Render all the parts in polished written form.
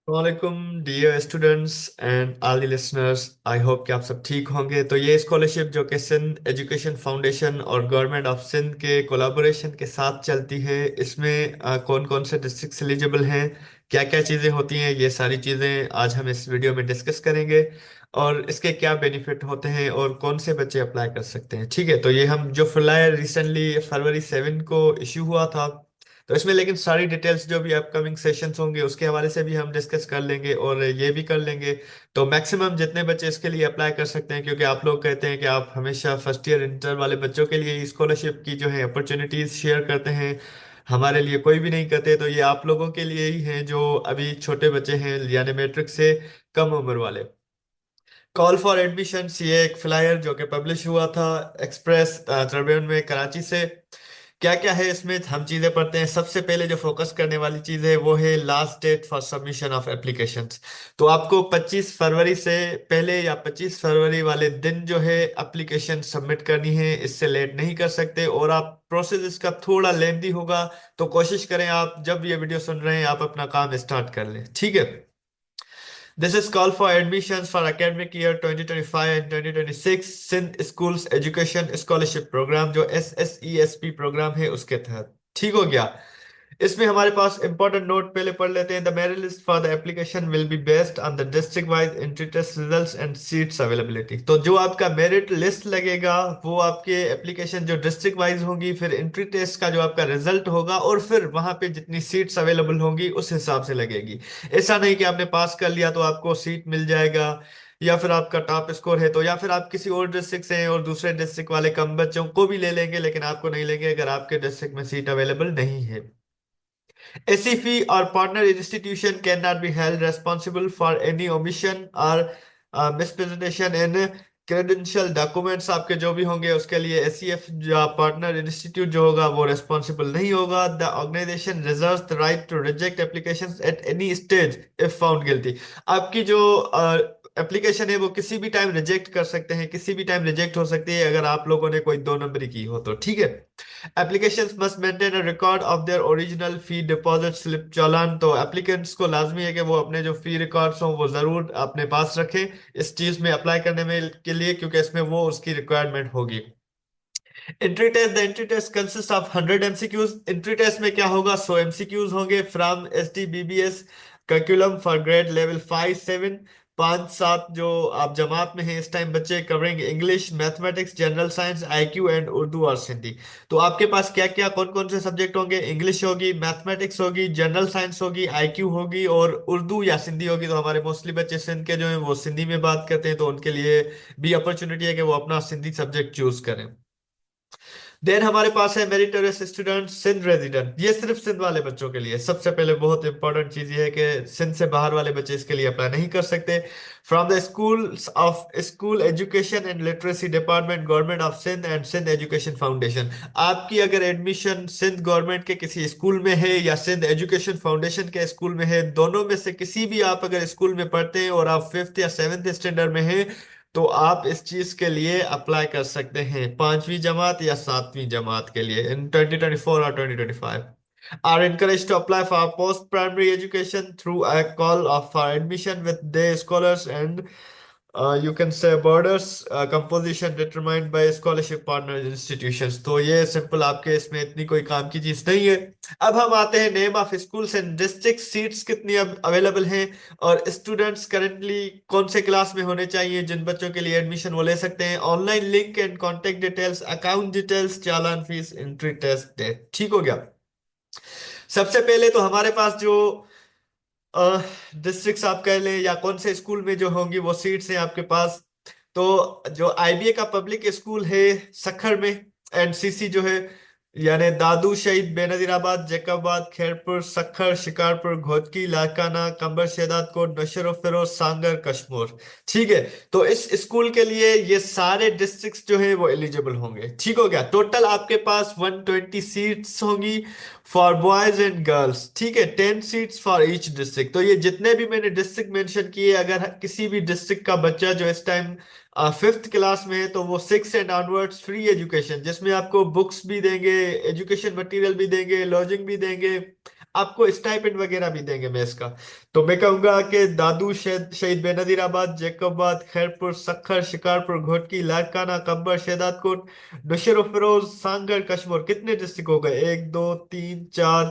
वालेकुम dear students and all the listeners. I hope कि आप सब ठीक होंगे। तो ये स्कॉलरशिप जो कि सिंध एजुकेशन फाउंडेशन और गवर्नमेंट ऑफ सिंध के कोलैबोरेशन के साथ चलती है, इसमें कौन कौन से डिस्ट्रिक्ट एलिजिबल हैं, क्या क्या चीज़ें होती हैं, ये सारी चीज़ें आज हम इस वीडियो में डिस्कस करेंगे। और इसके क्या बेनिफिट होते हैं और कौन से बच्चे अप्लाई कर सकते हैं। ठीक है, तो ये हम जो फ्लायर रिसेंटली फरवरी 7 को इशू हुआ था, तो इसमें लेकिन सारी डिटेल्स जो भी अपकमिंग सेशंस होंगे उसके हवाले से भी हम डिस्कस कर लेंगे और ये भी कर लेंगे। तो मैक्सिमम जितने बच्चे इसके लिए अप्लाई कर सकते हैं, क्योंकि आप लोग कहते हैं कि आप हमेशा फर्स्ट ईयर इंटर वाले बच्चों के लिए स्कॉलरशिप की जो है अपॉर्चुनिटीज शेयर करते हैं, हमारे लिए कोई भी नहीं करते। तो ये आप लोगों के लिए ही हैं जो अभी छोटे बच्चे हैं, यानी मैट्रिक से कम उम्र वाले। कॉल फॉर एडमिशन, ये एक फ्लायर जो कि पब्लिश हुआ था एक्सप्रेस ट्रिब्यून में कराची से। क्या क्या है इसमें हम चीजें पढ़ते हैं। सबसे पहले जो फोकस करने वाली चीज है वो है last date for submission of applications. तो आपको 25 फरवरी से पहले या 25 फरवरी वाले दिन जो है एप्लीकेशन सबमिट करनी है, इससे लेट नहीं कर सकते। और आप प्रोसेस इसका थोड़ा लेंदी होगा, तो कोशिश करें आप जब ये वीडियो सुन रहे हैं आप अपना काम स्टार्ट कर लें। ठीक है। This is call for admissions for academic year 2025 and 2026 Sindh schools education scholarship program, जो SSESP प्रोग्राम है, उसके तहत। ठीक हो गया। इसमें हमारे पास इंपॉर्टेंट नोट पहले पढ़ लेते हैं। The merit list for the application will be based on the district wise entry test results and seats availability. तो जो आपका मेरिट लिस्ट लगेगा वो आपके एप्लीकेशन जो डिस्ट्रिक्ट वाइज होगी, फिर एंट्री टेस्ट का जो आपका रिजल्ट होगा, और फिर वहां पे जितनी सीट्स अवेलेबल होंगी उस हिसाब से लगेगी। ऐसा नहीं कि आपने पास कर लिया तो आपको सीट मिल जाएगा, या फिर आपका टॉप स्कोर है तो, या फिर आप किसी और डिस्ट्रिक्ट से हैं और दूसरे डिस्ट्रिक्ट वाले कम बच्चों को भी ले लेंगे, लेकिन आपको नहीं लेंगे अगर आपके डिस्ट्रिक्ट में सीट अवेलेबल नहीं है। SEFI or partner institution cannot be held responsible for any omission or mispresentation in credential documents। आपके जो भी होंगे उसके लिए SEF या पार्टनर इंस्टीट्यूट जो होगा वो रेस्पॉन्सिबल नहीं होगा। The organization reserves the right to reject applications at any stage if found guilty. आपकी जो एप्लीकेशन है वो किसी भी टाइम रिजेक्ट कर सकते हैं, किसी भी टाइम रिजेक्ट हो सकती है अगर आप लोगों ने कोई दो नंबरी की हो तो। ठीक है। Applications must maintain a record of their original fee deposit slip challan. तो एप्लीकेंट्स को लाजमी है कि वो अपने जो फी रिकॉर्ड्स हों वो जरूर अपने पास रखें इस चीज में अप्लाई करने में के लिए, क्योंकि इसमें वो उसकी रिक्वायरमेंट होगी। Entry test, the entry test consist of 100 MCQs। Entry test में क्या होगा, 100 MCQs होंगे from STBBS curriculum for grade level 5 7। 5 7 जो आप जमात में हैं इस टाइम बच्चे, covering English, mathematics, general science, IQ and Urdu और सिंधी। तो आपके पास क्या क्या कौन कौन से सब्जेक्ट होंगे, इंग्लिश होगी, मैथमेटिक्स होगी, जनरल साइंस होगी, IQ होगी और उर्दू या सिंधी होगी। तो हमारे मोस्टली बच्चे सिंध के जो हैं वो सिंधी में बात करते हैं, तो उनके लिए भी अपॉर्चुनिटी है कि वो अपना सिंधी सब्जेक्ट चूज करें। देन हमारे पास है मेरिटोरियस स्टूडेंट सिंध रेजिडेंट। ये सिर्फ सिंध वाले बच्चों के लिए। सबसे पहले बहुत इंपॉर्टेंट चीज ये है कि सिंध से बाहर वाले बच्चे इसके लिए अप्लाई नहीं कर सकते। From the schools of school education and literacy department government of Sindh and Sindh education foundation. आपकी अगर एडमिशन सिंध गवर्नमेंट के किसी स्कूल में है या सिंध एजुकेशन फाउंडेशन के स्कूल में है, दोनों में से किसी भी आप अगर स्कूल में पढ़ते हैं और आप 5th या 7th स्टैंडर्ड में हैं, तो आप इस चीज के लिए अप्लाई कर सकते हैं 5वीं जमात या 7वीं जमात के लिए इन 2024 और 2025। Are encouraged to apply for post primary education through a call of for admission with day scholars and you can say borders composition determined by scholarship partner institutions। तो ये सिंपल, आपके इसमें इतनी कोई काम की चीज नहीं है। अब हम आते हैं name of schools and district, seats कितनी अवेलेबल हैं और स्टूडेंट्स करंटली कौन से क्लास में होने चाहिए, जिन बच्चों के लिए एडमिशन वो ले सकते हैं। Online link and contact details, account details, challan fees, entry test date. ठीक हो गया। सबसे पहले तो हमारे पास जो डिस्ट्रिक्ट्स आप कह लें या कौन से स्कूल में जो होंगी वो सीट्स हैं आपके पास। तो जो IBA का पब्लिक स्कूल है सखर में, NCC जो है यानी दादू शहीद बेनजीराबाद, जैकबाबाद, खैरपुर, सखर, शिकारपुर, घोटकी, लाड़काना, कंबर शेदात कोट, नशर फिरोज, सांगर, कश्मीर। ठीक है। तो इस स्कूल के लिए ये सारे डिस्ट्रिक्ट्स जो है वो एलिजिबल होंगे। ठीक हो गया। टोटल आपके पास 120 सीट्स होंगी फॉर बॉयज एंड गर्ल्स। ठीक है। 10 सीट्स फॉर ईच डिस्ट्रिक्ट। तो ये जितने भी मैंने डिस्ट्रिक्ट मेंशन किए, अगर किसी भी डिस्ट्रिक्ट का बच्चा जो इस टाइम 5th क्लास में है, तो वो 6 एंड ऑनवर्ड्स फ्री एजुकेशन, जिसमें आपको बुक्स भी देंगे, एजुकेशन मटेरियल भी देंगे, लॉजिंग भी देंगे, आपको स्टाइपेंड वगैरह भी देंगे मेस का। तो मैं कहूंगा कि दादू, शहीद शहीद बेनजीराबाद, जैकबाबाद, खैरपुर, सक्खर, शिकारपुर, घोटकी, लाड़काना, कंबर, शहदादकोट, नौशेरा फिरोज, सांगड़, कशमोर। कितने डिस्ट्रिक्ट हो गए? एक, दो, तीन, चार,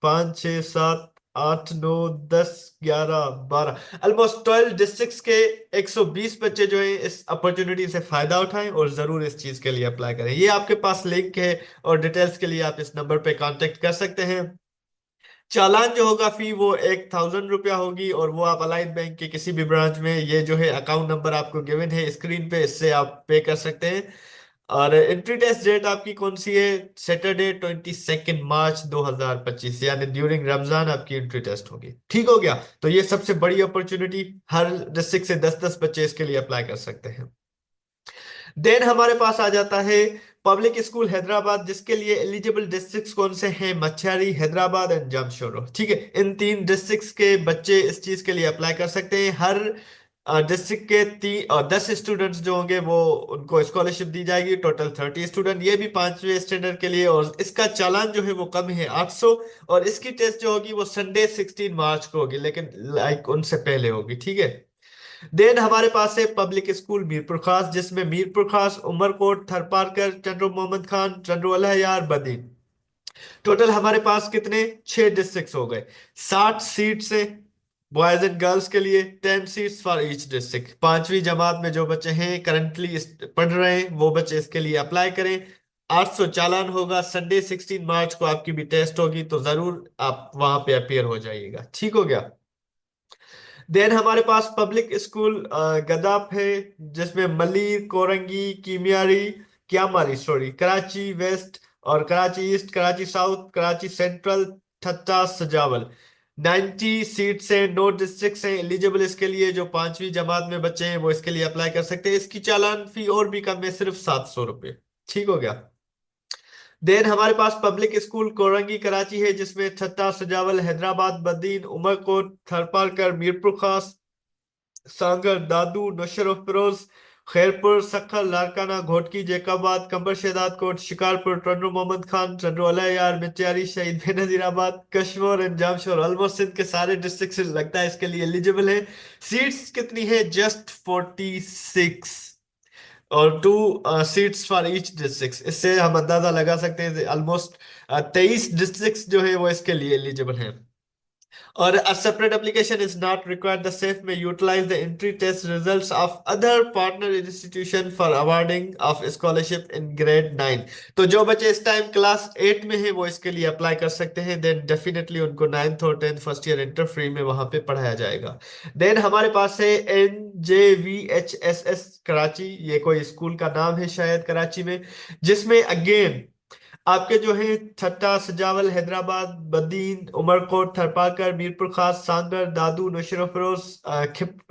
पाँच, छः, सात, आठ, नौ, 10, 11, 12, ऑलमोस्ट 12 डिस्ट्रिक्ट्स के 120 बच्चे जो है इस अपॉर्चुनिटी से फायदा उठाएं और जरूर इस चीज के लिए अप्लाई करें। ये आपके पास लिंक है, और डिटेल्स के लिए आप इस नंबर पे कांटेक्ट कर सकते हैं। चालान जो होगा फी वो 1,000 रुपया होगी, और वो आप अलाइड बैंक के किसी भी ब्रांच में, ये जो है अकाउंट नंबर आपको गिवन है स्क्रीन पे, इससे आप पे कर सकते हैं। और एंट्री टेस्ट डेट आपकी कौन सी है? सैटरडे 22 मार्च 2025, यानी ड्यूरिंग रमजान आपकी एंट्री टेस्ट होगी। ठीक हो गया? तो ये सबसे बड़ी अपॉर्चुनिटी, हर डिस्ट्रिक्ट से 10-10 बच्चे इसके लिए अप्लाई कर सकते हैं। देन हमारे पास आ जाता है पब्लिक स्कूल हैदराबाद, जिसके लिए एलिजिबल डिस्ट्रिक्ट्स कौन से हैं? मच्छरी, हैदराबाद एंड जमशेदपुर। ठीक है, इन तीन डिस्ट्रिक्ट्स के बच्चे इस चीज के लिए अप्लाई कर सकते हैं। हर डिस्ट्रिक्ट के 10 स्टूडेंट्स जो होंगे वो, उनको स्कॉलरशिप दी जाएगी। टोटल 30 स्टूडेंट, ये भी 5वें स्टैंडर्ड के लिए। और इसका चालान जो है वो कम है, 800। और इसकी टेस्ट जो होगी वो संडे 16 मार्च को होगी, लेकिन लाइक उनसे पहले होगी। ठीक है। देन हमारे पास है पब्लिक स्कूल मीरपुर खास, जिसमें मीरपुर खास, उमरकोट, थरपारकर, चंद्र मोहम्मद खान, चंद्र यार, बदीन। टोटल हमारे पास कितने? 6 डिस्ट्रिक्ट हो गए। 60 सीट से बॉयज एंड गर्ल्स के लिए, 10 सीट्स फॉर ईच डिस्ट्रिक्ट। 5वीं जमात में जो बच्चे हैं करंटली पढ़ रहे हैं, वो बच्चे इसके लिए अप्लाई करें। 800 चालान होगा। संडे 16 मार्च को आपकी भी टेस्ट होगी, तो जरूर आप वहां पे अपियर हो जाइएगा। ठीक हो गया? देन हमारे पास पब्लिक स्कूल गदाफ है, जिसमें मलिर, कोरंगी, क्यामारी सॉरी, कराची वेस्ट और Karachi east, Karachi south, Karachi central, Thatta, Sujawal. 90 seat से, 9 डिस्ट्रिक्ट से एलिजिबल इसके लिए। जो 5वीं जमात में बच्चे हैं वो इसके लिए अप्लाई कर सकते हैं। इसकी चालान फी और भी कम है, सिर्फ 700 रुपये। ठीक हो गया? देन हमारे पास पब्लिक स्कूल कोरंगी कराची है, जिसमें ठट्टा, सजावल, हैदराबाद, बदीन, उमरकोट, थरपारकर, मीरपुर खास, सागर, दादू, नौशेरा फिरोज, खैरपुर, सक्खर, लाड़काना, घोटकी, जैकाबाद, कंबर, शहदादकोट, शिकारपुर, टंडो मोहम्मद खान, टंडो यार, मिचारी, शहीद बेनजीराबाद, कश्मीर एंड जामशोर। ऑलमोस्ट सिंध के सारे डिस्ट्रिक्ट से लगता है इसके लिए एलिजिबल है। सीट्स कितनी है? जस्ट 46, और 2 सीट्स फॉर ईच डिस्ट्रिक्ट। इससे हम अंदाजा लगा सकते हैं ऑलमोस्ट 23 डिस्ट्रिक्ट जो है वो इसके लिए एलिजिबल हैं। और a separate application is not required. The SAFE may utilize the entry test results of other partner institution for awarding of scholarship in grade 9। तो जो बच्चे इस टाइम क्लास 8 में हैं वो इसके लिए अप्लाई कर सकते हैं। देन डेफिनेटली उनको 9th और 10th first year inter free में वहां पे पढ़ाया जाएगा। देन हमारे पास है NJVHSS कराची, ये कोई स्कूल का नाम है शायद कराची में, जिसमें अगेन आपके जो है ठट्टा, सजावल, हैदराबाद, बदीन, उमरकोट, थरपारकर, मीरपुर खास, सांगड़, दादू, नौशेरा फिरोज,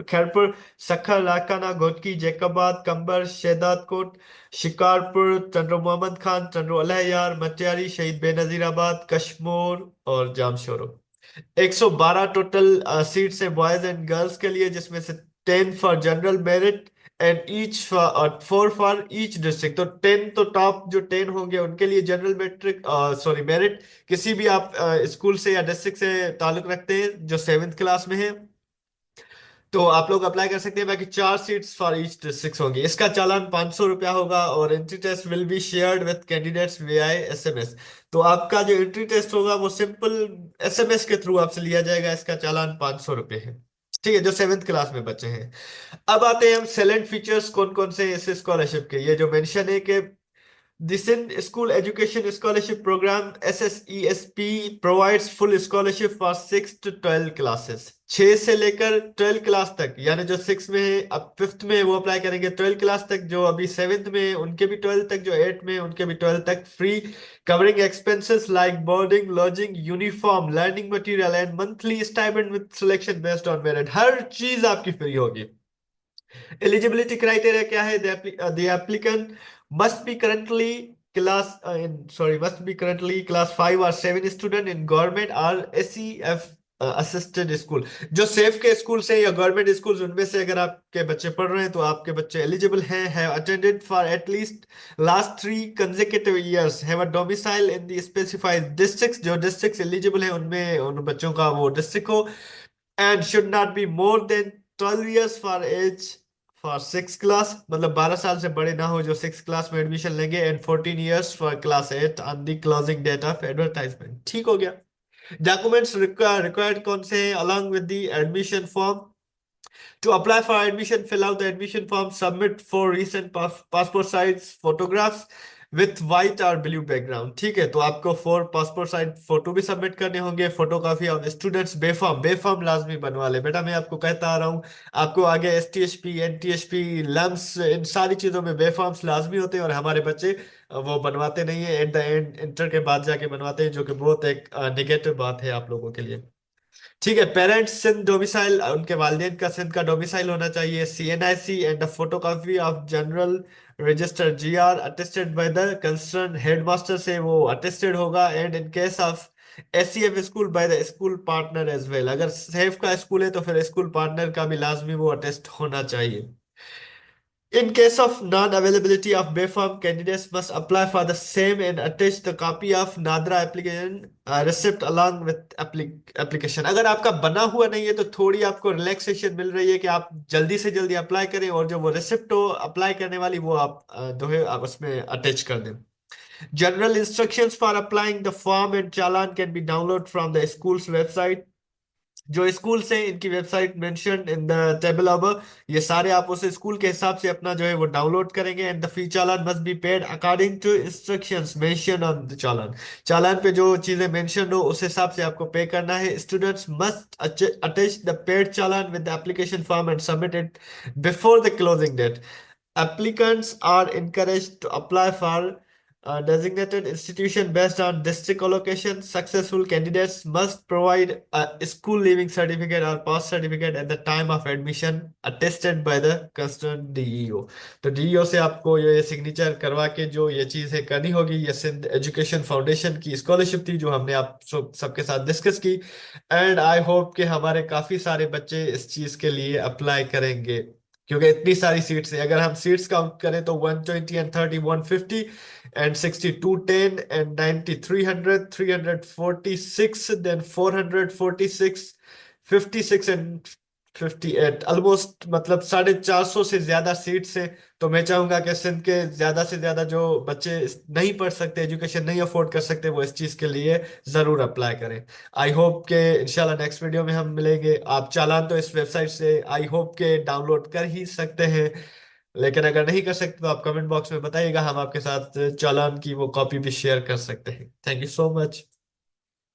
खैरपुर, सक्खर, लाड़काना, घोटकी, जैकबाद, कंबर, शहदादकोट, शिकारपुर, चंद्र मोहम्मद खान, चंद्र यार, मटियारी, शहीद बेनजीराबाद, कश्मीर और जामशोरो। 112 टोटल सीट्स है बॉयज एंड गर्ल्स के लिए, जिसमें से 10 for general merit and each 4 for each district. तो 10, तो टॉप जो 10 होंगे उनके लिए जनरल मेट्रिक सॉरी मेरिट, किसी भी आप स्कूल से या डिस्ट्रिक्ट से ताल्लुक रखते हैं जो 7th क्लास में है, तो आप लोग अप्लाई कर सकते हैं। बाकी 4 सीट्स फॉर ईच डिस्ट्रिक्ट होंगी। इसका चालान 500 रुपया होगा, और entry test will be shared with candidates via SMS। तो आपका जो एंट्री टेस्ट होगा वो सिंपल SMS के थ्रू आपसे लिया जाएगा। इसका चालान 500 रुपये है। ठीक है, जो 7th क्लास में बच्चे हैं। अब आते हैं हम सैलेंट फीचर्स कौन कौन से इस स्कॉलरशिप के। ये जो मेंशन है कि the Sindh School Education Scholarship Program SSESP provides full scholarship for 6 to 12 classes। 6 से लेकर 12 क्लास तक, यानी जो 6 में है अब 5th में वो अप्लाई करेंगे 12 क्लास तक, जो अभी 7th में है उनके भी 12 तक, जो 8 में है उनके भी 12 तक free. Covering expenses like boarding, lodging, uniform, learning material and monthly stipend with selection based on merit. हर चीज आपकी फ्री होगी। एलिजिबिलिटी क्राइटेरिया क्या है? The applicant must be currently class 5 or 7 student in government or SEF assisted school, जो safe के school से या गवर्नमेंट स्कूल, उनमें से अगर आपके बच्चे पढ़ रहे हैं तो आपके बच्चे एलिजिबल हैं, have attended for at least last 3 consecutive years, have a domicile in the specified district, जो डिस्ट्रिक्ट एलिजिबल है उनमें उन बच्चों का वो डिस्ट्रिक्ट हो, and should not be more than 12 years for age for 6 class, मतलब 12 साल से बड़े ना हो जो 6 क्लास में एडमिशन लेंगे, and 14 years for class 8 on the closing date of advertisement. ठीक हो गया। डॉक्यूमेंट्स रिक्वायर्ड कौन से हैं? along with the admission form, to apply for admission, fill out the admission form, submit 4 recent passport size photographs with white और blue background. ठीक है, तो आपको 4 पासपोर्ट साइज फोटो भी सबमिट करने होंगे, photo copy of students, B-form, B-form लाजमी बनवा ले बेटा, मैं आपको कहता आ रहा हूँ। आपको आगे STSP, NTSP, लम्स, इन सारी चीजों में बेफॉर्म्स लाजमी होते हैं, और हमारे बच्चे वो बनवाते नहीं है, एट द एंड इंटर के बाद जाके बनवाते हैं, जो कि बहुत एक नेगेटिव बात है आप लोगों के लिए। ठीक है, पेरेंट्स सिंध डोमिसाइल, उनके वालिदैन का सिंध का डोमिसाइल होना चाहिए। CNIC and a photocopy of general register GR attested by the concern headmaster, से वो अटेस्टेड होगा, and in case of SCF school by the school partner as well, अगर सेफ का स्कूल है तो फिर स्कूल पार्टनर का भी लाजमी वो अटेस्ट होना चाहिए। In case of non-availability of BFOM, candidates must apply for the same and attach the copy of NADRA application receipt along with application। अगर आपका बना हुआ नहीं है तो थोड़ी आपको रिलैक्सेशन मिल रही है कि आप जल्दी से जल्दी अप्लाई करें, और जो वो रिसिप्ट हो अप्लाई करने वाली वो आप जो है आप उसमें अटैच कर दें। General instructions for applying the form and challan can be downloaded from the school's website। जो स्कूल से इनकी website mention in the table अब, ये सारे आप उस स्कूल के हिसाब से अपना जो है वो डाउनलोड करेंगे। And the fee challan must be paid according to instructions mention on the challan, challan पे जो चीजें मेंशन हो उस हिसाब से आपको पे करना है। Students must attach the paid challan with the application form and submit it before the closing date. Applicants are encouraged to apply for a designated institution based on district allocation. Successful candidates must provide a school leaving certificate or pass certificate at the time of admission, attested by the concerned DEO। तो DEO से आपको ये signature करवा के जो ये चीजें करनी होगी। ये सिंध एजुकेशन फाउंडेशन की स्कॉलरशिप थी जो हमने आप सबके साथ डिस्कस की, एंड आई होप कि हमारे काफी सारे बच्चे इस चीज के लिए अप्लाई करेंगे, क्योंकि इतनी सारी सीट्स हैं। अगर हम सीट्स काउंट करें तो 120 and 30 150, and 62 10, and 90 300 346, then 446 56 and 58, almost मतलब 450 से ज्यादा सीट्स हैं। तो मैं चाहूंगा कि सिंध के ज्यादा से ज्यादा जो बच्चे नहीं पढ़ सकते, एजुकेशन नहीं अफोर्ड कर सकते, वो इस चीज के लिए जरूर अप्लाई करें। आई होप के इंशाल्लाह नेक्स्ट वीडियो में हम मिलेंगे। आप चालान तो इस वेबसाइट से आई होप के डाउनलोड कर ही सकते हैं, लेकिन अगर नहीं कर सकते तो आप कमेंट बॉक्स में बताइएगा, हम आपके साथ चालान की वो कॉपी भी शेयर कर सकते हैं। Thank you so much.